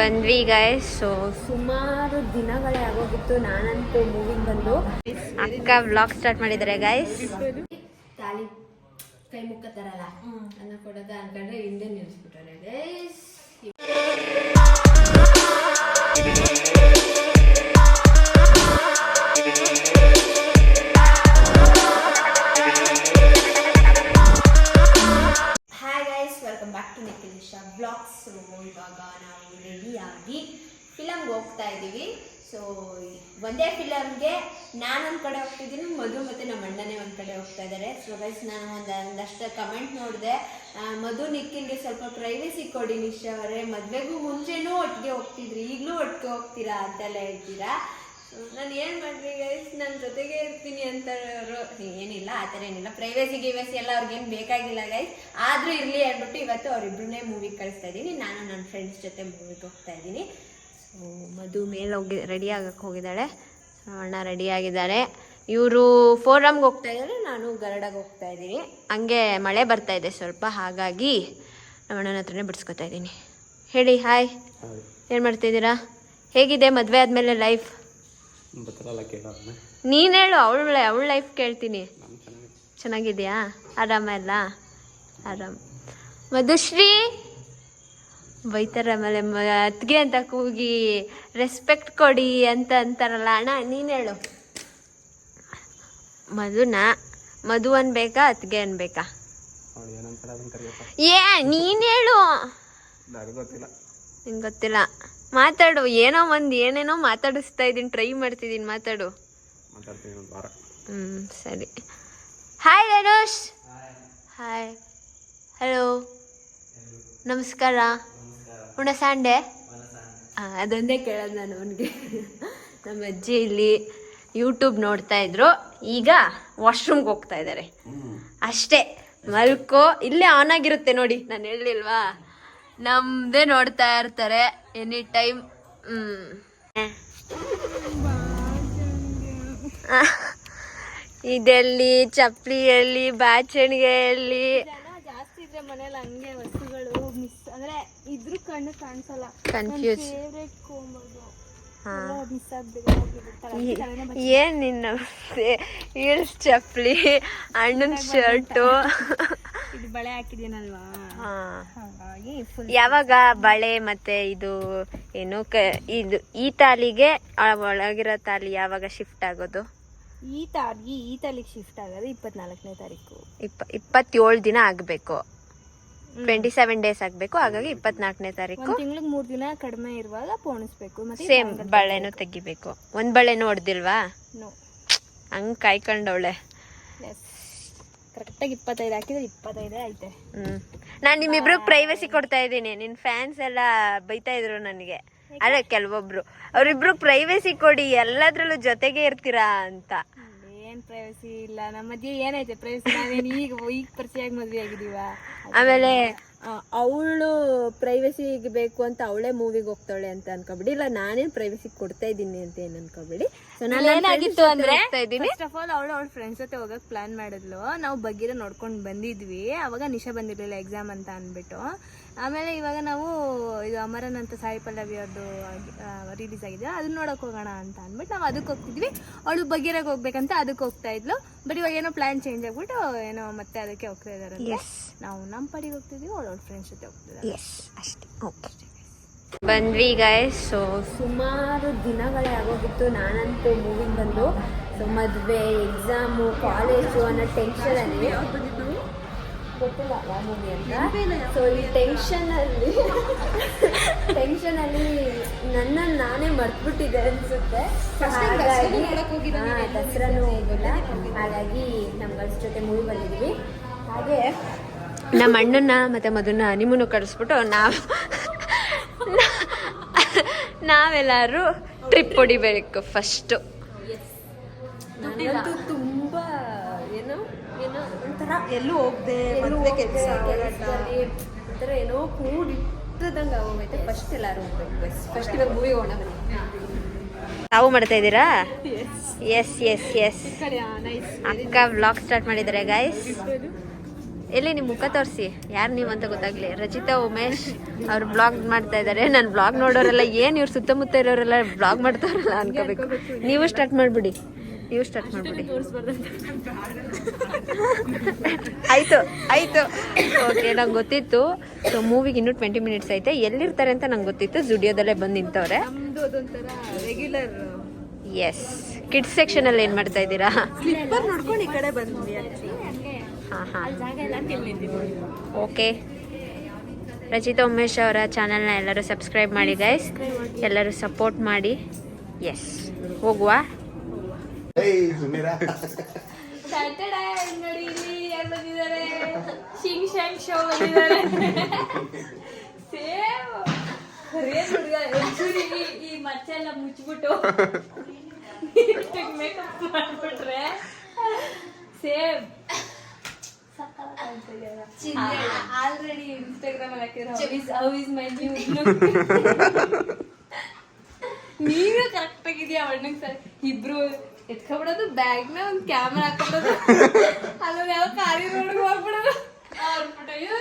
ಬಂದ್ವಿ guys. So ಸುಮಾರು ದಿನಗಳೇ ಆಗೋಗಿತ್ತು ನಾನಂತೂ ಮೂವಿಗೆ ಬಂದು. ಅಕ್ಕ ವ್ಲಾಗ್ ಸ್ಟಾರ್ಟ್ ಮಾಡಿದ್ದಾರೆ ಗಾಯ್ಸ್. ತಾಳಿ ಕೈ ಮುಕ್ಕ ತರಲ್ಲ ಅನ್ನ ಕೊಡೋದ ಅನ್ಕೊಂಡ್ರೆ ಹಿಂದೆ ನಿಲ್ಸ್ಬಿಟ್ಟಾರೆ guys. Welcome back to Nikhilisha blogs. ಇವಾಗ ನಾವು ರೆಡಿಯಾಗಿ ಫಿಲಮ್ಗೆ ಹೋಗ್ತಾ ಇದ್ದೀವಿ. ಸೊ ಒಂದೇ ಫಿಲಮ್ಗೆ ನಾನು ಒಂದು ಕಡೆ ಹೋಗ್ತಿದ್ದೀನಿ, ಮಧು ಮತ್ತು ನಮ್ಮ ಅಣ್ಣನೇ ಒಂದು ಕಡೆ ಹೋಗ್ತಾ ಇದ್ದಾರೆ. ಸೊ ಗೈಸ್ ನಾನು ಒಂದಷ್ಟು ಕಮೆಂಟ್ ನೋಡಿದೆ, ಮಧು ನಿಖಿಲ್ಗೆ ಸ್ವಲ್ಪ ಪ್ರೈವೇಸಿ ಕೊಡಿ ನಿಶಾ ಅವರೇ, ಮದುವೆಗೂ ಮುಂಚೆನೂ ಒಟ್ಟಿಗೆ ಹೋಗ್ತಿದ್ರಿ, ಈಗಲೂ ಒಟ್ಟಿಗೆ ಹೋಗ್ತೀರಾ ಅಂತೆಲ್ಲ ಹೇಳ್ತೀರಾ. ನಾನು ಏನು ಮಾಡ್ರಿ ಗೈಸ್, ನನ್ನ ಜೊತೆಗೆ ಇರ್ತೀನಿ ಅಂತಾರೋ ಏನಿಲ್ಲ, ಆ ಥರ ಏನಿಲ್ಲ. ಪ್ರೈವೇಸಿ ಗಿವೇಸಿ ಎಲ್ಲ ಅವ್ರಿಗೇನು ಬೇಕಾಗಿಲ್ಲ ಗೈಸ್, ಆದರೂ ಇರಲಿ ಅಂದ್ಬಿಟ್ಟು ಇವತ್ತು ಅವರಿಬ್ಬರನ್ನೇ ಮೂವಿಗೆ ಕಳಿಸ್ತಾ ಇದ್ದೀನಿ. ನಾನು ನನ್ನ ಫ್ರೆಂಡ್ಸ್ ಜೊತೆ ಮೂವಿಗೆ ಹೋಗ್ತಾ ಇದ್ದೀನಿ. ಸೊ ಮಧು ಮೇಲೆ ರೆಡಿ ಆಗಕ್ಕೆ ಹೋಗಿದ್ದಾಳೆ, ಅಣ್ಣ ರೆಡಿ ಆಗಿದ್ದಾರೆ. ಇವರು ಫೋರಮ್ಗೆ ಹೋಗ್ತಾ ಇದ್ದಾರೆ, ನಾನು ಗರಡಾಗೆ ಹೋಗ್ತಾ ಇದ್ದೀನಿ. ಹಂಗೆ ಮಳೆ ಬರ್ತಾ ಇದೆ ಸ್ವಲ್ಪ, ಹಾಗಾಗಿ ನಮ್ಮ ಅಣ್ಣನ ಹತ್ರನೇ ಬಿಡಿಸ್ಕೊತಾ ಇದ್ದೀನಿ. ಹೇಳಿ ಹಾಯ್, ಏನು ಮಾಡ್ತಿದ್ದೀರಾ? ಹೇಗಿದೆ ಮದುವೆ ಆದಮೇಲೆ ಲೈಫ್? ನೀನು ಹೇಳು, ಅವಳ ಲೈಫ್ ಕೇಳ್ತೀನಿ. ಚೆನ್ನಾಗಿದೆಯಾ? ಆರಾಮ ಎಲ್ಲ? ಆರಾಮ್. ಮಧುಶ್ರೀ ಬೈತಾರೆ ಆಮೇಲೆ ಅತ್ತಿಗೆ ಅಂತ ಕೂಗಿ ರೆಸ್ಪೆಕ್ಟ್ ಕೊಡಿ ಅಂತ ಅಂತಾರಲ್ಲ ಅಣ್ಣ, ನೀನು ಹೇಳು. ಮಧು ಅನ್ಬೇಕಾ ಅತ್ತಿಗೆ ಅನ್ಬೇಕಾ? ನೀನು ಹೇಳು. ನಿಂಗೆ ಗೊತ್ತಿಲ್ಲ, ಮಾತಾಡು. ಏನೇನೋ ಮಾತಾಡಿಸ್ತಾ ಇದ್ದೀನಿ, ಟ್ರೈ ಮಾಡ್ತಿದ್ದೀನಿ, ಮಾತಾಡು. ಸರಿ. ಹಾಯ್ ಧನುಷ್. ಹಾಯ್, ಹಲೋ, ನಮಸ್ಕಾರ. ಉಣ ಸಂಡೆ ಅದೊಂದೇ ಕೇಳೋದು ನಾನು ಅವನಿಗೆ. ನಮ್ಮ ಅಜ್ಜಿ ಇಲ್ಲಿ ಯೂಟ್ಯೂಬ್ ನೋಡ್ತಾ ಇದ್ರು, ಈಗ ವಾಶ್ರೂಮ್ಗೆ ಹೋಗ್ತಾ ಇದ್ದಾರೆ ಅಷ್ಟೇ. ಮಲ್ಕೋ, ಇಲ್ಲೇ ಆನ್ ಆಗಿರುತ್ತೆ ನೋಡಿ, ನಾನು ಹೇಳಿಲ್ವಾ, ನಮ್ದೇ ನೋಡ್ತಾ ಇರ್ತಾರೆ ಎನಿ ಟೈಮ್. ಇದೆಲ್ಲಿ ಚಪ್ಪಲಿಯಲ್ಲಿ ಬಾಚಣಿಗೆಯಲ್ಲಿ ಜಾಸ್ತಿ ಇದ್ರೆ ಮನೇಲಿ ಹಂಗೆ ವಸ್ತುಗಳು ಮಿಸ್ ಅಂದ್ರೆ ಇದ್ರೂ ಕಣ್ಣು ಕಾಣಿಸಲ್ಲ, ಕನ್ಫ್ಯೂಸ್. ಏನ್ ನಿನ್ನ ಹೀಲ್ಸ್ ಚಪ್ಪಲಿ, ಅಣ್ಣನ ಶರ್ಟು, ಇದು ಬಳೆ ಹಾಕಿದ್ದೀನಲ್ವಾ, ಯಾವಾಗ ಬಳೆ ಮತ್ತೆ ಇದು ಏನು ಇದು ಈ ತಾಲಿಗೆ ಒಳಗಿರೋ ತಾಲಿ ಯಾವಾಗ ಶಿಫ್ಟ್ ಆಗೋದು? ಈ ತಾಲಿಗೆ ಶಿಫ್ಟ್ ಆಗೋದು 24ನೇ ತಾರೀಕು. 27 ದಿನ ಆಗ್ಬೇಕು, 27 ಡೇಸ್ ಆಗ್ಬೇಕು. ಹಾಗಾಗಿ 24ನೇ ತಾರೀಕು. ತಿಂಗಳಿಗೆ 3 ದಿನ ಕಡಿಮೆ ಇರುವಾಗ ಪೋಣಿಸ್ಬೇಕು. ಮತ್ತೆ ಸೇಮ್ ಬಳೆನೂ ತೆಗಿಬೇಕು. ಒಂದ್ ಬಳೆನೂ ಹೊಡೆದಿಲ್ವಾ? ಹಂಗ್ ಕಾಯ್ಕೊಂಡವಳೆ. ಕರೆಕ್ಟಾಗಿ 25 ಹಾಕಿದ್ರೆ 25 ಐತೆ. ನಾನು ನಿಮ್ಮಿಬ್ರಿಗೆ ಪ್ರೈವಸಿ ಕೊಡ್ತಾ ಇದ್ದೀನಿ. ನಿನ್ ಫ್ಯಾನ್ಸ್ ಎಲ್ಲ ಬೈತಾ ಇದ್ರು ನನಗೆ, ಅಲ್ಲ ಕೆಲವೊಬ್ರು, ಅವ್ರಿಬ್ರು ಪ್ರೈವಸಿ ಕೊಡಿ, ಎಲ್ಲದ್ರಲ್ಲೂ ಜೊತೆಗೆ ಇರ್ತೀರಾ ಅಂತ. ಏನ್ ಪ್ರೈವಸಿ ಇಲ್ಲ ನಮ್ಮ ಮಧ್ಯೆ, ಏನೈತೆ ಪ್ರೈವಸಿ? ನಾವೇನು ಈಗ ಪರಿಚಯ ಆಗಿ ಮದ್ವೆ ಆಗಿದೀವ. ಆಮೇಲೆ ಅವಳು ಪ್ರೈವಸಿ ಬೇಕು ಅಂತ ಅವಳೇ ಮೂವಿಗೆ ಹೋಗ್ತಾಳೆ ಅಂತ ಅನ್ಕೋಬಿಡಿ. ಇಲ್ಲ ನಾನೇನ್ ಪ್ರೈವಸಿ ಕೊಡ್ತಾ ಇದ್ದೀನಿ ಅಂತ ಏನ್ ಅನ್ಕೋಬಿಡಿ. ಏನಾಗಿತ್ತು ಅಂದ್ರೆ, ಫಸ್ಟ್ ಆಫ್ ಆಲ್ ಅವಳ ಫ್ರೆಂಡ್ಸ್ ಜೊತೆ ಹೋಗಕ್ ಪ್ಲಾನ್ ಮಾಡಿದ್ಲು. ನಾವು ಬಗ್ಗಿರ ನೋಡ್ಕೊಂಡು ಬಂದಿದ್ವಿ. ಅವಾಗ ನಿಶಾ ಬಂದಿರ್ಲಿಲ್ಲ ಎಕ್ಸಾಮ್ ಅಂತ ಅನ್ಬಿಟ್ಟು. ಆಮೇಲೆ ಇವಾಗ ನಾವು ಇದು ಅಮರನ್ ಅಂತ ಸಾಯಿ ಪಲ್ಲವಿ ಅವ್ರದ್ದು ರಿಲೀಸ್ ಆಗಿದೆ, ಅದನ್ನ ನೋಡಕ್ ಹೋಗೋಣ ಅಂತ ಅಂದ್ಬಿಟ್ಟು ನಾವು ಅದಕ್ಕೆ ಹೋಗ್ತಿದ್ವಿ. ಅವಳು ಬಗ್ಗಿರಾಗ ಹೋಗ್ಬೇಕಂತ ಅದಕ್ಕೆ ಹೋಗ್ತಾ ಇದ್ಲು. ಬಟ್ ಇವಾಗ ಏನೋ ಪ್ಲಾನ್ ಚೇಂಜ್ ಆಗ್ಬಿಟ್ಟು ಏನೋ ಮತ್ತೆ ಅದಕ್ಕೆ ಹೋಗ್ತಾ ಇದಾರೆ. ನಾವು ನಮ್ಮ ಪಡಿಗೆ ಹೋಗ್ತಿದ್ವಿ, ಅವಳ ಫ್ರೆಂಡ್ಸ್ ಜೊತೆ ಹೋಗ್ತಿದ್ದಾರೆ ಅಷ್ಟೇ. ಬಂದ್ವಿ ಗಾಯ್ಸ್. ಸೊ ಸುಮಾರು ದಿನಗಳೇ ಆಗೋಗಿತ್ತು ನಾನಂತೂ ಮೂವಿಗೆ ಬಂದು. ಸೊ ಮದುವೆ, ಎಕ್ಸಾಮು, ಕಾಲೇಜು ಅನ್ನೋ ಟೆನ್ಷನಲ್ಲಿ, ಗೊತ್ತಿಲ್ಲ ಯಾವ ಮೂವಿ ಅಂತ. ಸೊ ಈ ಟೆನ್ಷನಲ್ಲಿ ನನ್ನನ್ನು ನಾನೇ ಮರ್ತ್ಬಿಟ್ಟಿದ್ದೆ ಅನಿಸುತ್ತೆ. ಹಾಗಾಗಿ ದಸರಾನೂ ಹೋಗಿಲ್ಲ, ಹಾಗಾಗಿ ನಮ್ಮ ಗರ್ಲ್ಸ್ ಜೊತೆ ಮೂವಿ ಬಂದಿದ್ವಿ. ಹಾಗೆ ನಮ್ಮ ಅಣ್ಣನ ಮತ್ತು ಮಧುನ ನಿಮ್ಮನ್ನು ಕಳಿಸ್ಬಿಟ್ಟು ನಾವೆಲ್ಲರೂ ಟ್ರಿಪ್ ಹೊಡಿಬೇಕು ಫಸ್ಟು. ನಾನಂತೂ ತುಂಬ ಏನೋ ಒಂಥರ ಎಲ್ಲೂ ಹೋಗದೆ ಒಂಥರ ಏನೋ ಕೂಡಿಟ್ಟದಂಗೆ ಆಗೋಗೈತೆ. ಫಸ್ಟ್ ಎಲ್ಲರೂ ಹೋಗ್ಬೇಕು. ಫಸ್ಟ್ ಇವಾಗ ಮೂವಿಗೆ ಹೋಗೋಣ. ತಾವು ಮಾಡ್ತಾ ಇದ್ದೀರಾ? ಎಸ್ ಅಕ್ಕ ವ್ಲಾಗ್ ಸ್ಟಾರ್ಟ್ ಮಾಡಿದ್ದಾರೆ ಗಾಯ್ಸ್. ಎಲ್ಲಿ ನಿಮ್ಮ ಮುಖ ತೋರಿಸಿ, ಯಾರು ನೀವು ಅಂತ ಗೊತ್ತಾಗ್ಲಿ. ರಚಿತಾ ಉಮೇಶ್ ಅವ್ರು ಬ್ಲಾಗ್ ಮಾಡ್ತಾ ಇದ್ದಾರೆ. ನಾನು ಬ್ಲಾಗ್ ನೋಡೋರೆಲ್ಲ ಏನು ಇವ್ರು ಸುತ್ತಮುತ್ತ ಇರೋರೆಲ್ಲ ಬ್ಲಾಗ್ ಮಾಡ್ತಾರಲ್ಲ ಅನ್ಕೋಬೇಕು. ನೀವು ಸ್ಟಾರ್ಟ್ ಮಾಡಿಬಿಡಿ, ನೀವು ಸ್ಟಾರ್ಟ್ ಮಾಡಿಬಿಡಿ. ಆಯಿತು ಆಯಿತು, ಓಕೆ. ನಂಗೆ ಗೊತ್ತಿತ್ತು. ಸೊ ಮೂವಿಗೆ ಇನ್ನೂ 20 ಮಿನಿಟ್ಸ್ ಐತೆ. ಎಲ್ಲಿರ್ತಾರೆ ಅಂತ ನಂಗೆ ಗೊತ್ತಿತ್ತು. ಜುಡಿಯೋದಲ್ಲೇ ಬಂದು ನಿಂತವ್ರೆ. ನಮ್ದು ಅದೊಂಥರ ರೆಗ್ಯುಲರ್. ಎಸ್, ಕಿಡ್ಸ್ ಸೆಕ್ಷನಲ್ಲಿ ಏನು ಮಾಡ್ತಾ ಇದ್ದೀರಾ? ಸ್ಲಿಪ್ಪರ್ ನೋಡ್ಕೊಂಡು ಈ ಕಡೆ ಬಂದ್ವಿ. ಹಾಂ ಹಾಂ, ಜಾಗ ಎಲ್ಲ ತಿಳ್ಳಿದ್ದೀವಿ. ಓಕೆ. ರಚಿತಾ ಉಮೇಶ್ ಅವರ ಚಾನಲ್ನ ಎಲ್ಲರೂ ಸಬ್ಸ್ಕ್ರೈಬ್ ಮಾಡಿ ಗೈಸ್, ಎಲ್ಲರೂ ಸಪೋರ್ಟ್ ಮಾಡಿ. ಎಸ್, ಹೋಗುವ. ನೋಡಿ ಇಲ್ಲಿ ಯಾರು ಬಂದಿದ್ದಾರೆ, ಶಿಂಗ್ ಶಾಂಗ್ ಶೋ ಬಂದಿದ್ದಾರೆ. ಸೇಮ್ ಈ ಮಚ್ಚೆ ಎಲ್ಲ ಮುಚ್ಚಿಬಿಟ್ಟು ಮೇಕಪ್ ಮಾಡ್ಬಿಟ್ರೆ ಸೇಮ್ ಆಲ್ರೆಡಿ ಇನ್ಸ್ಟಾಗ್ರಾಮ್ ಅಲ್ಲಿ ಹಾಕಿದ್ರೆ how is my new look. ನೀವೇ ಕರೆಕ್ಟ್ ಆಗಿದ್ಯಾ ಅಣ್ಣಂಗೆ ಸರ್. ಇಬ್ರು ಎತ್ಕೊಬಿಡೋದು, ಬ್ಯಾಗ್ನ ಒಂದು ಕ್ಯಾಮ್ರಾ ಹಾಕೋದು, ಅಲ್ಲೊಂದು ಯಾವ ಕಾರಿ ರೋಡ್ಗೆ ಹೋಗ್ಬಿಡೋದು, ಅವ್ರ ಪುಟ ಇವ್ರ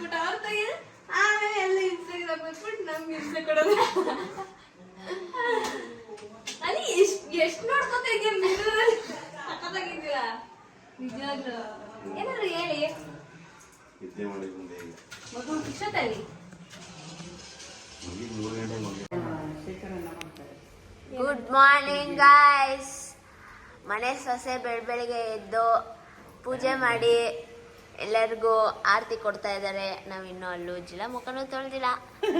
ಪುಟ ಅವ್ರ ತೆಗೆದು ಆಮೇಲೆ ಎಲ್ಲ ಇನ್ಸ್ಟಾಗ್ರಾಮ್ ಹಾಕ್ಬಿಟ್ಟು ನಮ್ಗೆ ಇನ್ಸ್ಟಾ ಕೊಡೋದು. ಅಲ್ಲಿ ಎಷ್ಟು ನೋಡ್ಕೊತಾ ಇದೆಯಾ ಮಿರರಲ್ಲಿ, ಸಕ್ಕತ್ತಾಗಿದ್ದೀರಾ ನಿಜವಾಗ್ಲು. ಏನಾದ್ರು ಹೇಳಿ ಮಗು ಇಷ್ಟೊತ್ತಲ್ಲಿ. Good morning guys. ಮನೆ ಸೊಸೆ ಬೆಳಗ್ಗೆ ಎದ್ದು ಪೂಜೆ ಮಾಡಿ ಎಲ್ಲರಿಗೂ ಆರತಿ ಕೊಡ್ತಾ ಇದ್ದಾರೆ. ನಾವಿನ್ನೂ ಅಲ್ಲೂ ಉಜ್ಜಿಲ್ಲ, ಮುಖನೂ ತೊಳೆದಿಲ್ಲ.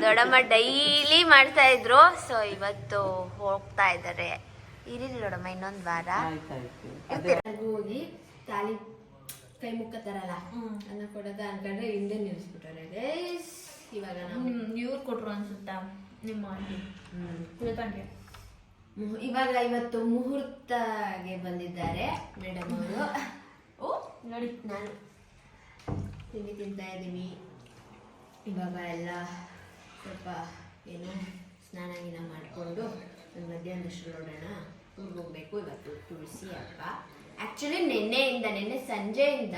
ದೊಡ್ಡಮ್ಮ ಡೈಲಿ ಮಾಡ್ತಾ ಇದ್ರು. ಸೊ ಇವತ್ತು ಹೋಗ್ತಾ ಇದ್ದಾರೆ. ಇರೀರಿ ದೊಡ್ಡಮ್ಮ, ಇನ್ನೊಂದು ವಾರ ಹೋಗಿ ತಾಲಿ ಕೈ ಮುಖ ತರಲ್ಲ ಅನ್ನ ಕೊಡೋದ ಅನ್ಕೊಂಡ್ರೆ ಹಿಂದೆ ನಿಲ್ಸ್ಬಿಟ್ಟಾರೆ ಗೈಸ್. ಇವಾಗ ಇವ್ರು ಕೊಟ್ರು ಅನ್ಸುತ್ತಾ ನಿಮ್ಮ ಇವಾಗ ಇವತ್ತು ಮುಹೂರ್ತಗೆ ಬಂದಿದ್ದಾರೆ ಮೇಡಮ್ ಅವರು. ಓ ನೋಡಿ, ನಾನು ತಿಂಡಿ ತಿಂತಾ ಇದ್ದೀವಿ. ಇವಾಗ ಎಲ್ಲ ಸ್ವಲ್ಪ ಏನು ಸ್ನಾನ ಗಿನ ಮಾಡಿಕೊಂಡು ಮಧ್ಯಾಹ್ನದಷ್ಟು ನೋಡೋಣ. ಊರಿಗೆ ಹೋಗ್ಬೇಕು. ಇವತ್ತು ತುಳಸಿ ಹಬ್ಬ. ಆ್ಯಕ್ಚುಲಿ ನಿನ್ನೆ ಸಂಜೆಯಿಂದ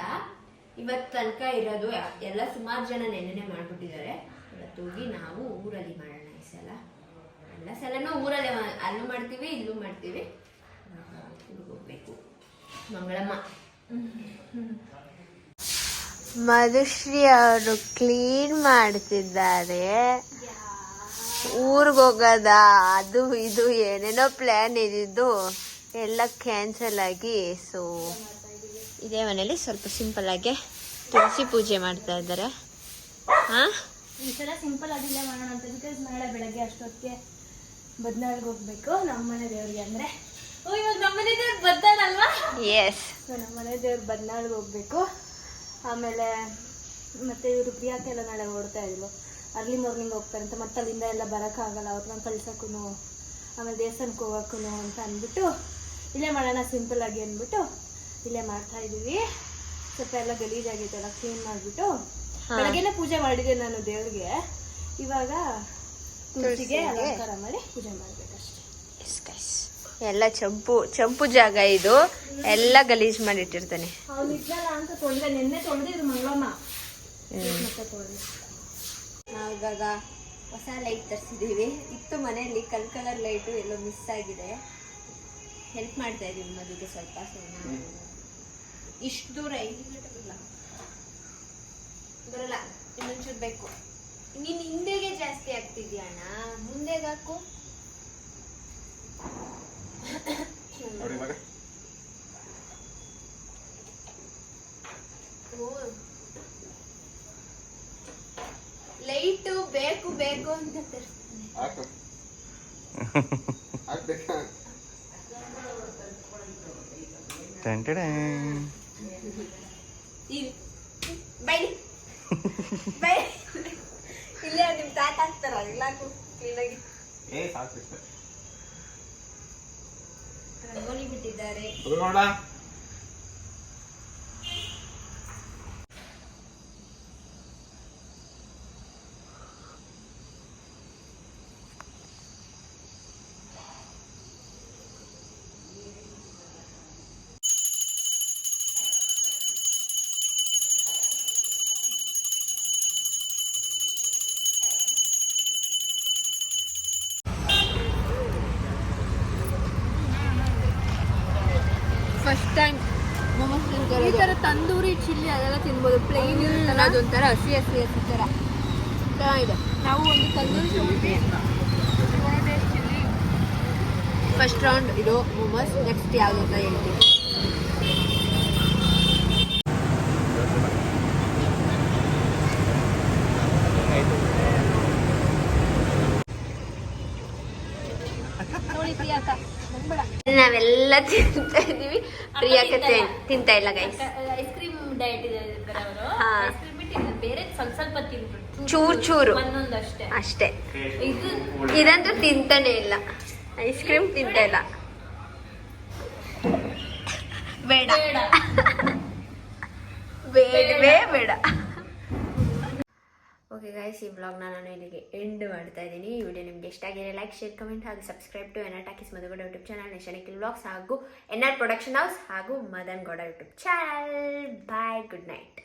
ಇವತ್ತು ತನಕ ಇರೋದು ಎಲ್ಲ ಸುಮಾರು ಜನ ನೆನ್ನೆನೇ ಮಾಡಿಬಿಟ್ಟಿದ್ದಾರೆ. ಇವತ್ತು ಹೋಗಿ ನಾವು ಊರಲ್ಲಿ ಮಾಡೋಣ. ಈ ಸಲ ಎಲ್ಲ ಸಲನೂ ಊರಲ್ಲೇ ಅಲ್ಲೂ ಮಾಡ್ತೀವಿ, ಇಲ್ಲೂ ಮಾಡ್ತೀವಿ. ಊರಿಗೆ ಹೋಗ್ಬೇಕು. ಮಂಗಳಮ್ಮ ಮಧುಶ್ರೀ ಅವರು ಕ್ಲೀನ್ ಮಾಡ್ತಿದ್ದಾರೆ. ಊರಿಗೆ ಹೋಗೋದ ಅದು ಇದು ಏನೇನೋ ಪ್ಲ್ಯಾನ್ ಇದ್ದಿದ್ದು ಎಲ್ಲ ಕ್ಯಾನ್ಸಲ್ ಆಗಿ, ಸೊ ಇದೇ ಮನೇಲಿ ಸ್ವಲ್ಪ ಸಿಂಪಲ್ ಆಗಿ ತುಳಸಿ ಪೂಜೆ ಮಾಡ್ತಾ ಇದ್ದಾರೆ. ಈ ಸಲ ಸಿಂಪಲ್ ಆಗಿಲ್ಲ ಮಾಡೋಣ ಅಂತ. ಬಿಕಾಸ್ ನಾಳೆ ಬೆಳಗ್ಗೆ ಅಷ್ಟೊತ್ತಿಗೆ ಬದ್ನಾಳ್ಗೆ ಹೋಗ್ಬೇಕು ನಮ್ಮ ಮನೆ ದೇವ್ರಿಗೆ. ಅಂದರೆ ಇವಾಗ ನಮ್ಮ ಮನೆ ದೇವ್ರು ಬದ್ದಾಳಲ್ವಾ? ಎಸ್. ಸೊ ನಮ್ಮ ಮನೆ ದೇವ್ರು ಬದ್ನಾಳ್ಗೆ ಹೋಗ್ಬೇಕು. ಆಮೇಲೆ ಮತ್ತೆ ಇವರು ಪ್ರಿಯಾಕೆಲ್ಲ ನಾಳೆ ಓಡ್ತಾ ಇದ್ರು. ಅರ್ಲಿ ಮಾರ್ನಿಂಗ್ ಹೋಗ್ತಾರಂತೆ. ಮತ್ತೆ ಅಲ್ಲಿಂದ ಎಲ್ಲ ಬರೋಕ್ಕಾಗಲ್ಲ, ಅವ್ರನ್ನ ಕಳ್ಸೋಕ್ಕೂ ಆಮೇಲೆ ದೇವಸ್ಥಾನಕ್ಕೆ ಹೋಗೋಕ್ಕೂ ಅಂತ ಅಂದ್ಬಿಟ್ಟು ಇಲ್ಲೇ ಮಾಡೋಣ ಸಿಂಪಲ್ ಆಗಿ ಅಂದ್ಬಿಟ್ಟು ಇಲ್ಲೇ ಮಾಡ್ತಾ ಇದ್ದೀವಿ. ಸ್ವಲ್ಪ ಎಲ್ಲ ಗಲೀಜಾಗಿತ್ತಲ್ಲ ಕ್ಲೀನ್ ಮಾಡಿಬಿಟ್ಟು ಬೆಳಗ್ಗೆನೇ ಪೂಜೆ ಮಾಡಿದೆ ನಾನು ದೇವ್ರಿಗೆ. ಇವಾಗ ತುಳಸಿಗೆ ಅಲಂಕಾರ ಮಾಡಿ ಪೂಜೆ ಮಾಡ್ಬೇಕಷ್ಟೇ. ಎಲ್ಲ ಚಂಪು ಜಾಗ ಇದು. ಎಲ್ಲ ಗಲೀಜ್ ಮಾಡಿಟ್ಟಿರ್ತಾನೆ. ಅವ್ನು ಇದ್ನಲ್ಲ ಅಂತ ತೊಳೆದೆ, ನಿನ್ನೆ ತೊಳೆದಿದ್ರು ಮಂಗಳಮ್ಮ. ಮತ್ತೆ ತೊಳೆದೆ. ನಾವಿವಾಗ ಹೊಸ ಲೈಟ್ ತರಿಸಿದ್ದೀವಿ. ಇತ್ತು ಮನೆಯಲ್ಲಿ ಕಲರ್ ಲೈಟು ಎಲ್ಲೋ ಮಿಸ್ ಆಗಿದೆ. ಹೆಲ್ಪ್ ಮಾಡ್ತಾ ಇದ್ದೀವಿ ಮದುವೆಗೆ ಸ್ವಲ್ಪ. ಇಷ್ಟು ದೂರ ಬರಲ್ಲ, ಇನ್ನೊಂಚೂರು ಬೇಕು. ನೀನು ಹಿಂದೆಗೆ ಜಾಸ್ತಿ ಆಗ್ತಿದ್ಯಾ ಅಣ್ಣ, ಮುಂದೆಗೆ ಹಾಕು. ಲೈಟು ಬೇಕು ಬೇಕು ಅಂತ ತರಿಸ್ತಾನೆ. ಇಲ್ಲೇ ನಿಮ್ ತಾತ ಹಾಕ್ತಾರ ಇಲ್ಲಾಕು ಕ್ಲೀನಾಗಿ ರಂಗೋಲಿ ಬಿಟ್ಟಿದ್ದಾರೆ. ಫಸ್ಟ್ ಟೈಮ್ ಮೊಮೋಸ್ ಈ ಥರ ತಂದೂರಿ ಚಿಲ್ಲಿ ಅದೆಲ್ಲ ತಿನ್ಬೋದು. ಪ್ಲೇನ್ ಅದೊಂಥರ ಹಸಿ ಹಸಿ ಹಸಿ ಥರ ಚೆನ್ನಾಗಿದೆ. ನಾವು ಒಂದು ತಂದೂರಿ ಚಿಲ್ಲಿ ಫಸ್ಟ್ ರೌಂಡ್ ಇದು ಮೊಮೋಸ್. ನೆಕ್ಸ್ಟ್ ಯಾವುದು ಅಂತ ಹೇಳ್ತೀವಿ. ನೋಡಿ ಪ್ರಿಯಾಕ ನಾವೆಲ್ಲ ತಿಂತಾ ಇದೀವಿ, ಪ್ರಿಯಾಕ್ಕೆ ತಿಂತಾ ಇಲ್ಲ ಗೈಸ್. ಐಸ್ ಕ್ರೀಮ್ ಡಯಟ್ ಇದೆ ಅವರು. ಹಾ. ಐಸ್ ಕ್ರೀಮ್ ಬಿಟ್ಟು ಬೇರೆ ಸ್ವಲ್ಪ ಸ್ವಲ್ಪ ತಿನ್ಬಿಟ್ಟು ಚೂರು ಚೂರು ಒಂದೊಂದು ಅಷ್ಟೇ. ಅಷ್ಟೇ. ಇದು ಇದಂತೂ ತಿಂತಾನೆ ಇಲ್ಲ, ಐಸ್ ಕ್ರೀಮ್ ತಿಂತಾ ಇಲ್ಲ. ಬೇಡ ಬೇಡವೇ ಬೇಡ. ಓಕೆ ಗೈಸ್, ಈ ಬ್ಲಾಗ್ನ ನಾನು ಇಲ್ಲಿಗೆ ಎಂಡ್ ಮಾಡ್ತಾ ಇದ್ದೀನಿ. ಈ ವಿಡಿಯೋ ನಿಮಗೆ ಇಷ್ಟ ಆಗಿದೆ ಲೈಕ್, ಶೇರ್, ಕಮೆಂಟ್ ಹಾಗೂ subscribe to NR talkies Madan Gowda YouTube channel, ನೇಷನಿಕಲ್ ವ್ಲಾಗ್ಸ್ ಹಾಗೂ ಎನ್ಆರ್ ಪ್ರೊಡಕ್ಷನ್ ಹೌಸ್ ಹಾಗೂ Madan Gowda YouTube channel. Bye, good night.